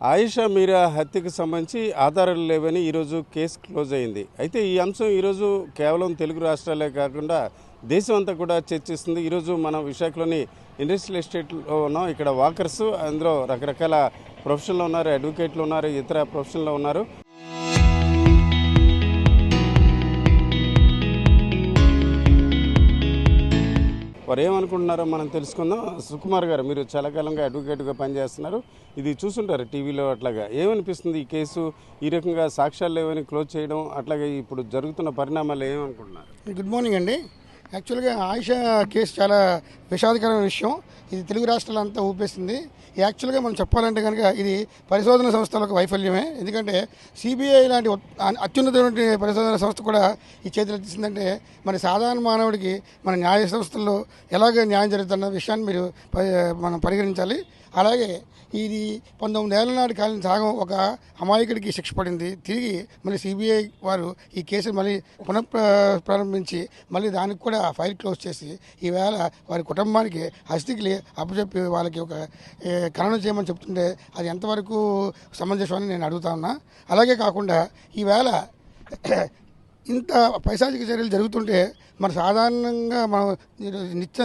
ఆయిషా మీరా హత్యకు సంబంధించి ఆధారాలు లేవని ఈరోజు కేసు క్లోజ్ అయింది. అయితే ఈ అంశం ఈరోజు కేవలం తెలుగు రాష్ట్రాలే కాకుండా దేశం అంతా కూడా చర్చిస్తుంది. ఈరోజు మనం విశాఖలోని ఇండస్ట్రియల్ ఎస్టేట్లో ఉన్నాం. ఇక్కడ వాకర్స్, అందులో రకరకాల ప్రొఫెషన్లో ఉన్నారు, అడ్వకేట్లు ఉన్నారు, ఇతర ప్రొఫెషన్లో ఉన్నారు. వారు ఏమనుకుంటున్నారో మనం తెలుసుకుందాం. సుకుమార్ గారు, మీరు చాలా కాలంగా అడ్వకేట్గా పనిచేస్తున్నారు, ఇది చూసుంటారు టీవీలో. అట్లాగా ఏమనిపిస్తుంది ఈ కేసు ఈ రకంగా సాక్ష్యాలు లేవని క్లోజ్ చేయడం, అట్లాగే ఇప్పుడు జరుగుతున్న పరిణామాలు ఏమనుకుంటున్నారు? గుడ్ మార్నింగ్ అండి. యాక్చువల్గా ఆయిషా కేసు చాలా విషాదకరమైన విషయం. ఇది తెలుగు రాష్ట్రాలంతా ఊపేస్తుంది. యాక్చువల్గా మనం చెప్పాలంటే కనుక ఇది పరిశోధన సంస్థలకు వైఫల్యమే. ఎందుకంటే సిబిఐ లాంటి అత్యున్నతమైన పరిశోధన సంస్థ కూడా ఈ చేతులు ఎత్తిస్తుందంటే మరి సాధారణ మానవుడికి మన న్యాయ సంస్థల్లో ఎలాగ న్యాయం జరుగుతున్న విషయాన్ని మనం పరిగణించాలి. అలాగే ఇది 19 ఏళ్ల నాటి కాలం సాగం ఒక అమాయకుడికి శిక్ష పడింది. తిరిగి మళ్ళీ సిబిఐ వారు ఈ కేసును మళ్ళీ ప్రారంభించి మళ్ళీ దానికి కూడా ఫైల్ క్లోజ్ చేసి ఈవేళ వారి కుటుంబానికి హస్తికి అప్పచెప్పి వాళ్ళకి ఒక ఖననం చేయమని చెప్తుంటే అది ఎంతవరకు సమంజసమని నేను అడుగుతా ఉన్నా. అలాగే కాకుండా ఈవేళ ఇంత పైశాచిక చర్యలు జరుగుతుంటే మన సాధారణంగా మనం నిత్య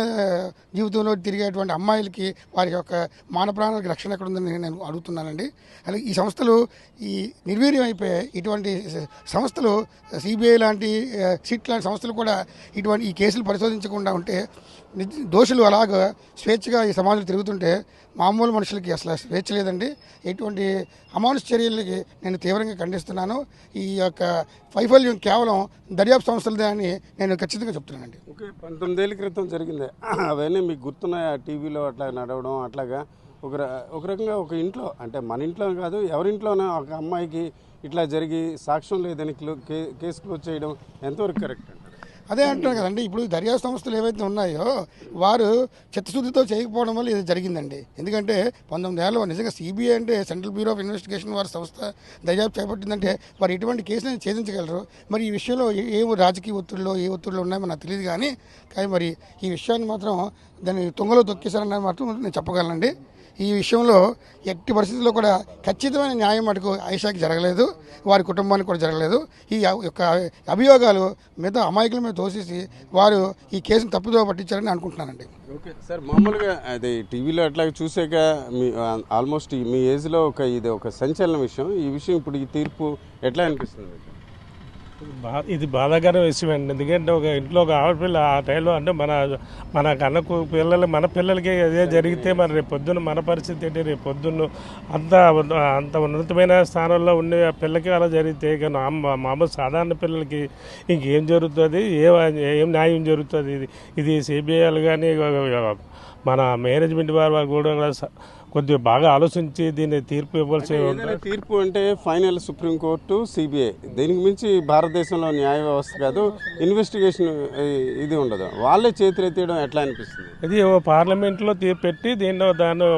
జీవితంలో తిరిగేటువంటి అమ్మాయిలకి వారి యొక్క మాన ప్రాణాలకు రక్షణ ఎక్కడ ఉందని నేను అడుగుతున్నానండి. అలాగే ఈ సంస్థలు ఈ నిర్వీర్యం అయిపోయాయి. ఇటువంటి సంస్థలు సిబిఐ లాంటి సిట్ లాంటి సంస్థలు కూడా ఇటువంటి ఈ కేసులు పరిశోధించకుండా ఉంటే దోషులు అలాగ స్వేచ్ఛగా ఈ సమాజంలో తిరుగుతుంటే మామూలు మనుషులకి అసలు స్వేచ్ఛ లేదండి. ఎటువంటి అమానుష చర్యలకి నేను తీవ్రంగా ఖండిస్తున్నాను. ఈ యొక్క వైఫల్యం కేవలం దర్యాప్తు సంస్థలదే అని నేను ఖచ్చితంగా చెప్తున్నానండి. ఓకే, 19 ఏళ్ల క్రితం జరిగింది అవన్నీ మీకు గుర్తున్నాయా? టీవీలో అట్లా నడవడం, అట్లాగా ఒక రకంగా ఒక ఇంట్లో, అంటే మన ఇంట్లో కాదు ఎవరింట్లోనే ఒక అమ్మాయికి ఇట్లా జరిగి సాక్ష్యం లేదని కేసు క్లోజ్ చేయడం ఎంతవరకు కరెక్ట్ అంటారు? అదే అంటున్నారు కదండి. ఇప్పుడు దర్యాప్తు సంస్థలు ఏవైతే ఉన్నాయో వారు చిత్తశుద్ధితో చేయకపోవడం వల్ల ఇది జరిగిందండి. ఎందుకంటే 19 ఏళ్ళ నిజంగా సిబిఐ అంటే సెంట్రల్ బ్యూరో ఆఫ్ ఇన్వెస్టిగేషన్ వారి సంస్థ దర్యాప్తు చేపట్టిందంటే వారు ఎటువంటి కేసులను ఛేదించగలరు. మరి ఈ విషయంలో ఏ రాజకీయ ఒత్తిడిలో ఏ ఒత్తిడిలో ఉన్నాయో నాకు తెలియదు. కానీ మరి ఈ విషయాన్ని మాత్రం దాన్ని తొంగలో తొక్కేశారని మాత్రం నేను చెప్పగలనండి. ఈ విషయంలో ఎట్టి పరిస్థితుల్లో కూడా ఖచ్చితమైన న్యాయం మటుకు ఆయిషాకి జరగలేదు, వారి కుటుంబానికి కూడా జరగలేదు. ఈ యొక్క అభియోగాలు మిగతా అమాయకుల మీద తోసేసి వారు ఈ కేసును తప్పుదో పట్టించారని అనుకుంటున్నానండి. ఓకే సార్, మామూలుగా అది టీవీలో అట్లా చూసాక మీ ఆల్మోస్ట్ మీ ఏజ్లో ఇది ఒక సంచలన విషయం. ఈ విషయం ఇప్పుడు ఈ తీర్పు ఎట్లా అనిపిస్తుంది? ఇది బాధాకర విషయం అండి. ఎందుకంటే ఒక ఇంట్లో ఒక ఆడపిల్ల ఆ టైంలో అంటే మన కన్నకు మన పిల్లలకి అదే జరిగితే మరి రేపు పొద్దున్న మన పరిస్థితి ఏంటి? రేపు పొద్దున్న అంత ఉన్నతమైన స్థానంలో ఉండే పిల్లకి అలా జరిగితే ఇక మామూలు సాధారణ పిల్లలకి ఇంకేం జరుగుతుంది? ఏం న్యాయం జరుగుతుంది? ఇది సిబిఐలు కానీ మన మేనేజ్మెంట్ వారు కూడా కొద్దిగా బాగా ఆలోచించి దీన్ని తీర్పు ఇవ్వాల్సి ఉంటుంది. తీర్పు అంటే ఫైనల్ సుప్రీంకోర్టు, సిబిఐ, దీనికి మించి భారతదేశంలో న్యాయ వ్యవస్థ కాదు, ఇన్వెస్టిగేషన్ ఇది ఉండదు. వాళ్ళే చేతులు ఎత్తేయడం ఎట్లా అనిపిస్తుంది? ఇది పార్లమెంట్లో తీర్పు పెట్టి దాన్ని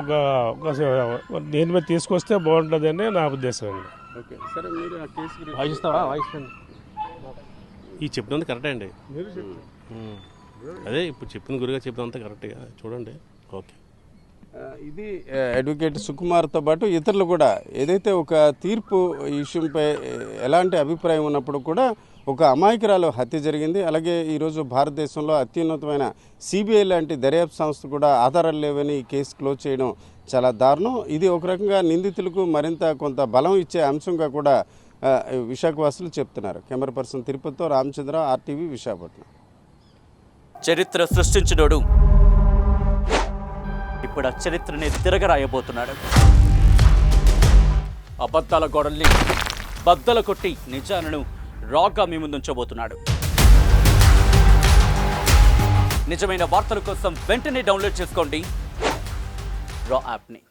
దీని మీద తీసుకొస్తే బాగుంటుంది అని నా ఉద్దేశం అండి. ఓకే సరే, మీరు ఆ కేసు ఈ చెప్పినంత కరెక్టే అండి. అదే ఇప్పుడు చెప్పిన గురుగా చెప్పినంత కరెక్ట్గా చూడండి. ఓకే, ఇది అడ్వకేట్ సుకుమార్తో పాటు ఇతరులు కూడా ఏదైతే ఒక తీర్పు ఈ విషయంపై ఎలాంటి అభిప్రాయం ఉన్నప్పుడు కూడా ఒక అమాయకురాలు హత్య జరిగింది. అలాగే ఈరోజు భారతదేశంలో అత్యున్నతమైన సిబిఐ లాంటి దర్యాప్తు సంస్థ కూడా ఆధారాలు లేవని ఈ కేసు క్లోజ్ చేయడం చాలా దారుణం. ఇది ఒక రకంగా నిందితులకు మరింత కొంత బలం ఇచ్చే అంశంగా కూడా విశాఖవాసులు చెప్తున్నారు. కెమెరా పర్సన్ తిరుపతితో రామచంద్ర, RTV, విశాఖపట్నం. చరిత్ర సృష్టించినోడు ఇప్పుడు ఆ చరిత్రని తిరగరాయబోతున్నాడు. అబద్ధాల గోడల్ని బద్దల కొట్టి నిజాలను రాగా మీ ముందుంచబోతున్నాడు. నిజమైన వార్తల కోసం వెంటనే డౌన్లోడ్ చేసుకోండి రా యాప్ని.